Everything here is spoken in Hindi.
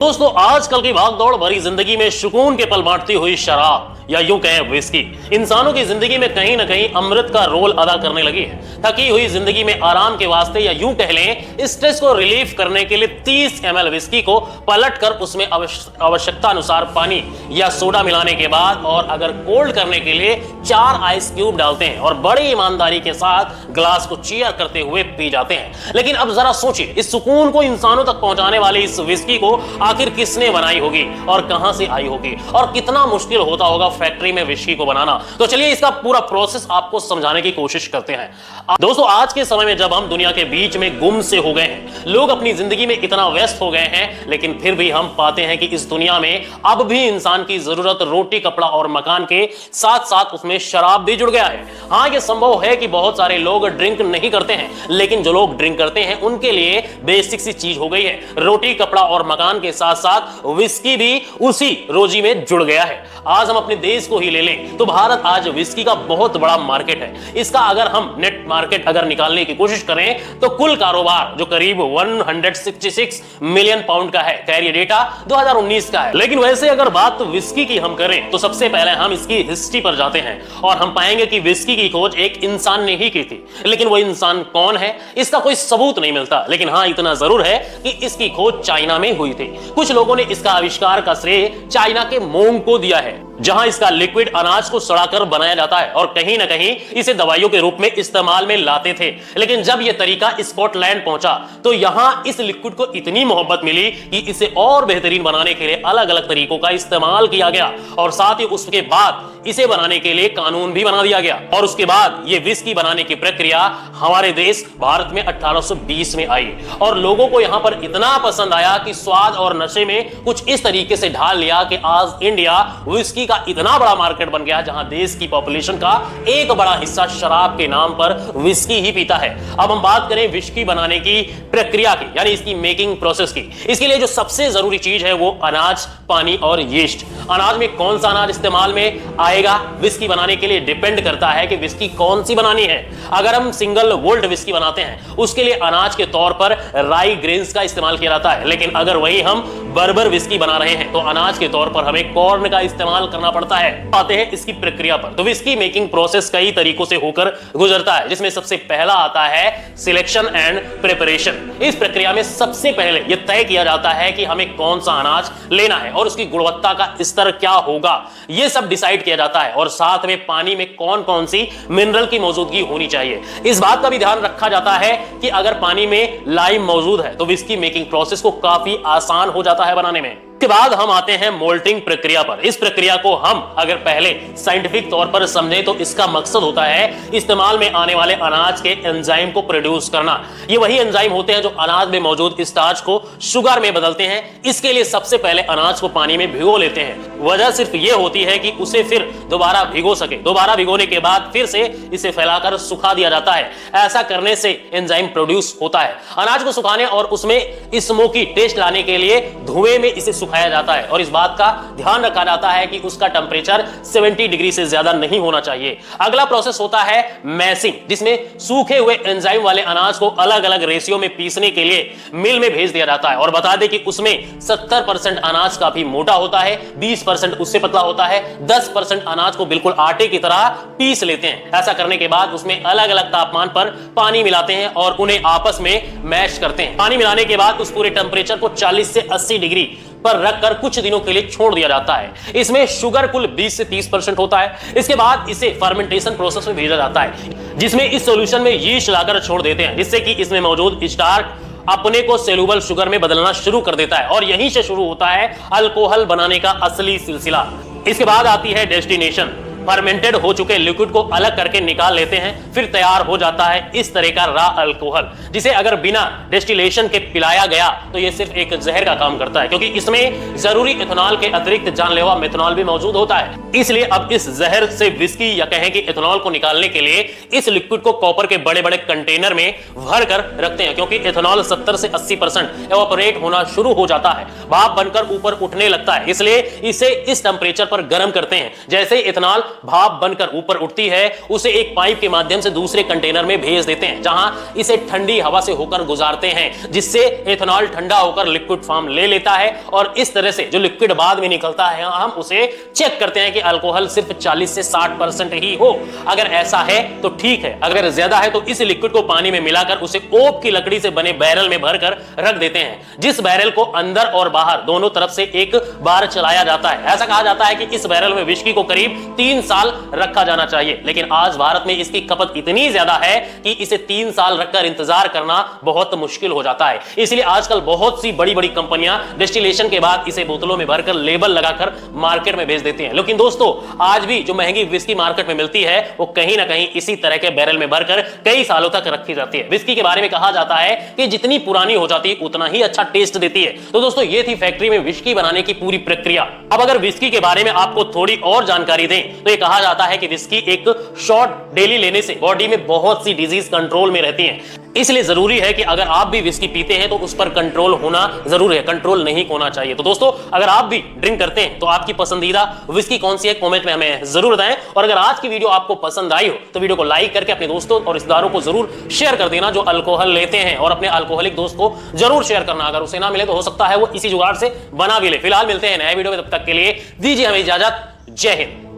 दोस्तों, आजकल की भागदौड़ भरी जिंदगी में सुकून के पल बांटती हुई शराब या यूं कहें विस्की इंसानों की जिंदगी में कहीं ना कहीं अमृत का रोल अदा करने लगी है। थकी हुई जिंदगी में आराम के वास्ते या यूं कह लें स्ट्रेस को रिलीफ करने के लिए 30 ml विस्की को पलटकर उसमें आवश्यकता अनुसार पानी या सोडा मिलाने के बाद और अगर कोल्ड करने के लिए 4 आइस क्यूब डालते हैं और बड़ी ईमानदारी के साथ ग्लास को चीयर करते हुए पी जाते हैं। लेकिन अब जरा सोचिए, इस सुकून को इंसानों तक पहुंचाने वाली इस विस्की को आखिर किसने बनाई होगी और कहां से आई होगी और कितना मुश्किल होता होगा फैक्ट्री में विस्की को बनाना। तो चलिए इसका पूरा प्रोसेस आपको समझाने की कोशिश करते हैं। दोस्तों, आज के समय में जब हम दुनिया के बीच में गुम से हो गए हैं, लोग अपनी जिंदगी में इतना व्यस्त हो गए हैं, लेकिन फिर भी हम पाते हैं कि इस दुनिया में अब भी इंसान की जरूरत रोटी, कपड़ा और मकान के साथ साथ उसमें शराब भी जुड़ गया है। हाँ, यह संभव है कि बहुत सारे लोग ड्रिंक नहीं करते हैं, लेकिन जो लोग ड्रिंक करते हैं उनके लिए बेसिक सी चीज हो गई है रोटी, कपड़ा और मकान के साथ साथ विस्की भी उसी रोजी में जुड़ गया है। आज हम अपने देश को ही ले लें तो भारत आज विस्की का बहुत बड़ा मार्केट है। इसका अगर हम नेट मार्केट अगर निकालने की कोशिश करें तो कुल कारोबार जो करीब 166 मिलियन पाउंड का है। खैर, ये डेटा 2019 का है, लेकिन वैसे अगर बात विस्की की हम करें तो सबसे पहले हम इसकी हिस्ट्री पर जाते हैं और हम पाएंगे कि विस्की की खोज एक इंसान ने ही की थी। लेकिन वो इंसान कौन है, इसका कोई सबूत नहीं मिलता। लेकिन हाँ, इतना जरूर है कि इसकी खोज चाइना में हुई थी। कुछ लोगों ने इसका आविष्कार का श्रेय चाइना के मोंग को दिया है, जहां इसका लिक्विड अनाज को सड़ाकर बनाया जाता है और कहीं ना कहीं इसे दवाइयों के रूप में इस्तेमाल में लाते थे। लेकिन जब यह तरीका स्कॉटलैंड पहुंचा तो यहां इस लिक्विड को इतनी मोहब्बत मिली कि इसे और बेहतरीन बनाने के लिए अलग अलग तरीकों का इस्तेमाल किया गया और साथ ही उसके बाद इसे बनाने के लिए कानून भी बना दिया गया। और उसके बाद यह विस्की बनाने की प्रक्रिया हमारे देश भारत में 1820 में आई और लोगों को यहां पर इतना पसंद आया कि स्वाद और नशे में कुछ इस तरीके से ढाल लिया कि आज इंडिया विस्की का इतना बड़ा मार्केट बन गया जहां देश की पॉपुलेशन का एक बड़ा हिस्सा शराब के नाम पर विस्की ही पीता है। अब हम बात करें विस्की बनाने की प्रक्रिया की, यानी इसकी मेकिंग प्रोसेस की। इसके लिए जो सबसे जरूरी चीज है वो अनाज, पानी और यीस्ट। अनाज में कौन सा अनाज इस्तेमाल में आएगा विस्की बनाने के लिए डिपेंड करता है कि विस्की कौन सी बनानी है। अगर हम सिंगल वोल्ट विस्की बनाते हैं उसके लिए अनाज के तौर पर राई ग्रेन्स का इस्तेमाल किया जाता है। लेकिन अगर वही हम बर्बर विस्की बना रहे हैं तो अनाज के तौर पर हमें कॉर्न का इस्तेमाल करना पड़ता है। आते हैं इसकी प्रक्रिया पर। तो विस्की मेकिंग प्रोसेस कई तरीकों से होकर गुजरता है, जिसमें सबसे पहला आता है सिलेक्शन एंड प्रिपरेशन। इस प्रक्रिया में सबसे पहले यह तय किया जाता है कि हमें कौन सा अनाज लेना है और उसकी गुणवत्ता का स्तर क्या होगा, यह सब डिसाइड किया जाता है। और साथ में पानी में कौन कौन सी मिनरल की मौजूदगी होनी चाहिए, इस बात का भी ध्यान रखा जाता है कि अगर पानी में लाइम मौजूद है तो विस्की मेकिंग प्रोसेस को काफी आसान हो जाता है बनाने में। के बाद हम आते हैं मोल्टिंग प्रक्रिया पर। इस प्रक्रिया को हम अगर पहले साइंटिफिक तौर पर समझें तो इसका मकसद होता है इस्तेमाल में आने वाले अनाज के एंजाइम को प्रोड्यूस करना। ये वही एंजाइम होते हैं जो अनाज में मौजूद स्टार्च को शुगर में बदलते हैं। इसके लिए सबसे पहले अनाज को पानी में भिगो लेते हैं। वजह सिर्फ ये होती है कि उसे फिर दोबारा भिगो सके। दोबारा भिगोने के बाद फिर से इसे फैलाकर सुखा दिया जाता है। ऐसा करने से एंजाइम प्रोड्यूस होता है। अनाज को सुखाने और उसमें स्मोकी टेस्ट लाने के लिए धुएं में इसे खाया जाता है और इस बात का ध्यान रखा जाता है कि उसका टेंपरेचर 70 डिग्री से ज्यादा नहीं होना चाहिए। अगला प्रोसेस होता है मैसिंग, जिसमें सूखे हुए एंजाइम वाले अनाज को अलग अलग रेशियो में पीसने के लिए मिल में भेज दिया जाता है। और बता दें कि उसमें 70% अनाज काफी मोटा होता है, 20% उससे पतला होता है, 10% अनाज को बिल्कुल आटे की तरह पीस लेते हैं। ऐसा करने के बाद उसमें अलग अलग तापमान पर पानी मिलाते हैं और उन्हें आपस में मैश करते हैं। पानी मिलाने के बाद उस पूरे टेंपरेचर को 40 से 80 डिग्री पर रखकर कुछ दिनों के लिए छोड़ दिया जाता है। इसमें शुगर कुल 20 से 30% होता है। इसके बाद इसे फर्मेंटेशन प्रोसेस में भेजा जाता है, जिसमें इस सॉल्यूशन में यीस्ट लाकर छोड़ देते हैं, जिससे कि इसमें मौजूद स्टार्च अपने को सेलुबल शुगर में बदलना शुरू कर देता है और यहीं से शुरू होता है अल्कोहल बनाने का असली सिलसिला। इसके बाद आती है डेस्टिनेशन। फर्मेंटेड हो चुके लिक्विड को अलग करके निकाल लेते हैं, फिर तैयार हो जाता है इस तरह का रा अल्कोहल, जिसे अगर बिना डिस्टिलेशन के पिलाया गया तो यह सिर्फ एक जहर का काम करता है, क्योंकि इसमें जरूरी इथेनॉल के अतिरिक्त जानलेवा मेथनॉल भी मौजूद होता है। इसलिए अब इस जहर से विस्की या कहें कि इथेनॉल को निकालने के लिए इस लिक्विड को कॉपर के बड़े बड़े कंटेनर में भर कर रखते हैं, क्योंकि इथेनॉल 70 से 80% एवापोरेट होना शुरू हो जाता है, भाप बनकर ऊपर उठने लगता है। इसलिए इसे इस टेंपरेचर पर गर्म करते हैं। जैसे इथेनॉल भाप बनकर ऊपर उठती है उसे एक पाइप के माध्यम से दूसरे कंटेनर में भेज देते हैं, जहां इसे ठंडी हवा से होकर गुजारते हैं, जिससे एथेनॉल ठंडा होकर लिक्विड फॉर्म ले लेता है। और इस तरह से जो लिक्विड बाद में निकलता है हम उसे चेक करते हैं कि अल्कोहल सिर्फ 40 से 60% ही हो। अगर ऐसा है तो ठीक है, अगर ज्यादा है तो इस लिक्विड को पानी में मिलाकर उसे ओक की लकड़ी से बने बैरल में भरकर रख देते हैं, जिस बैरल को अंदर और बाहर दोनों तरफ से एक बार चलाया जाता है। ऐसा कहा जाता है कि इस बैरल में विस्की को करीब 3 साल रखा जाना चाहिए, लेकिन आज भारत में इसकी खपत इतनी ज्यादा है कि इसे 3 साल रखकर इंतजार करना बहुत मुश्किल हो जाता है। इसलिए आजकल बहुत सी बड़ी बड़ी कंपनियां डिस्टिलेशन के बाद इसे बोतलों में भरकर लेबल लगाकर मार्केट में भेज देती हैं। लेकिन दोस्तों, आज भी जो महंगी विस्की मार्केट में मिलती है वो कहीं ना कहीं इसी तरह के बैरल में भरकर कई सालों तक रखी जाती है। विस्की के बारे में कहा जाता है कि जितनी पुरानी हो जाती है उतना ही अच्छा टेस्ट देती है। तो दोस्तों, ये थी फैक्ट्री में विस्की बनाने की पूरी प्रक्रिया। अब अगर विस्की के बारे में आपको थोड़ी और जानकारी दें तो ये कहा जाता है कि विस्की एक शॉट डेली लेने से बॉडी में बहुत सी डिजीज कंट्रोल में रहती हैं। इसलिए जरूरी है कि अगर आप भी विस्की पीते हैं तो उस पर कंट्रोल होना जरूर है, कंट्रोल नहीं होना चाहिए। तो दोस्तों, अगर आप भी ड्रिंक करते हैं तो आपकी पसंदीदा विस्की कौन सी है कमेंट में हमें जरूर बताएं। और अगर आज की वीडियो आपको पसंद आई हो तो वीडियो को लाइक करके अपने दोस्तों और रिश्तेदारों को जरूर शेयर कर देना जो अल्कोहल लेते हैं, और अपने अल्कोहलिक दोस्त को जरूर शेयर करना। अगर उसे ना मिले तो हो सकता है वो इसी जुगाड़ से बना भी ले। फिलहाल मिलते हैं नए वीडियो में, तब तक के लिए दीजिए हमें इजाजत। जय हिंद।